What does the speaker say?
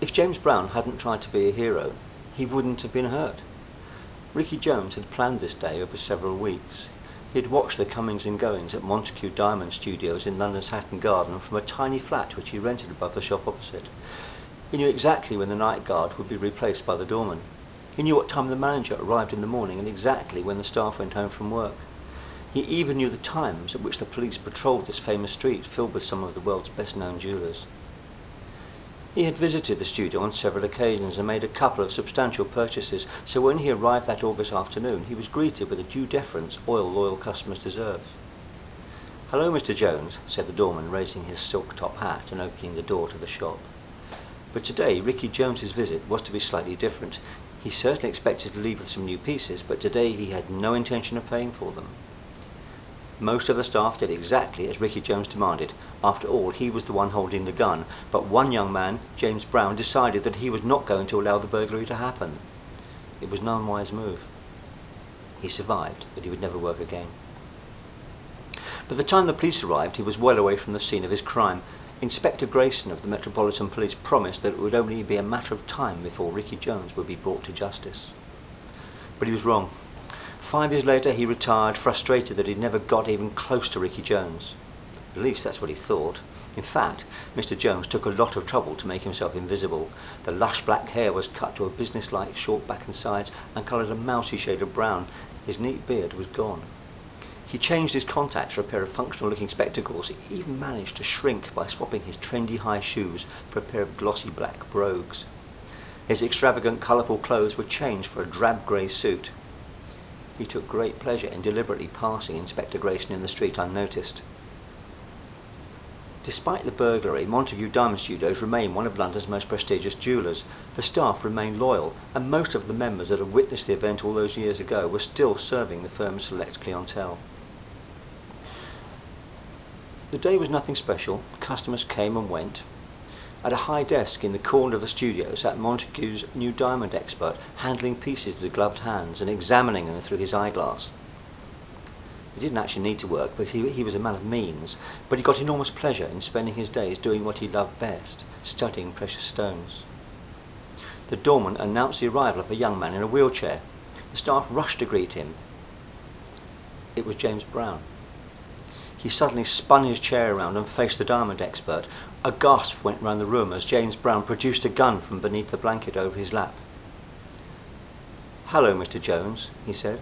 If James Brown hadn't tried to be a hero, he wouldn't have been hurt. Ricky Jones had planned this day over several weeks. He had watched the comings and goings at Montague Diamond Studios in London's Hatton Garden from a tiny flat which he rented above the shop opposite. He knew exactly when the night guard would be replaced by the doorman. He knew what time the manager arrived in the morning and exactly when the staff went home from work. He even knew the times at which the police patrolled this famous street filled with some of the world's best-known jewellers. He had visited the studio on several occasions and made a couple of substantial purchases, so when he arrived that August afternoon he was greeted with the due deference loyal customers deserve. "Hello, Mr. Jones," said the doorman, raising his silk top hat and opening the door to the shop. But today Ricky Jones's visit was to be slightly different. He certainly expected to leave with some new pieces, but today he had no intention of paying for them. Most of the staff did exactly as Ricky Jones demanded. After all, he was the one holding the gun, but one young man, James Brown, decided that he was not going to allow the burglary to happen. It was an unwise move. He survived, but he would never work again. By the time the police arrived, he was well away from the scene of his crime. Inspector Grayson of the Metropolitan Police promised that it would only be a matter of time before Ricky Jones would be brought to justice. But he was wrong. 5 years later he retired, frustrated that he'd never got even close to Ricky Jones. At least that's what he thought. In fact, Mr. Jones took a lot of trouble to make himself invisible. The lush black hair was cut to a businesslike short back and sides and coloured a mousy shade of brown. His neat beard was gone. He changed his contacts for a pair of functional-looking spectacles. He even managed to shrink by swapping his trendy high shoes for a pair of glossy black brogues. His extravagant, colourful clothes were changed for a drab grey suit. He took great pleasure in deliberately passing Inspector Grayson in the street unnoticed. Despite the burglary, Montague Diamond Studios remain one of London's most prestigious jewellers. The staff remained loyal, and most of the members that had witnessed the event all those years ago were still serving the firm's select clientele. The day was nothing special. Customers came and went. At a high desk in the corner of the studio sat Montague's new diamond expert, handling pieces with gloved hands and examining them through his eyeglass. He didn't actually need to work, but he was a man of means, but he got enormous pleasure in spending his days doing what he loved best, studying precious stones. The doorman announced the arrival of a young man in a wheelchair. The staff rushed to greet him. It was James Brown. He suddenly spun his chair around and faced the diamond expert. A gasp went round the room as James Brown produced a gun from beneath the blanket over his lap. "Hello, Mr. Jones," he said.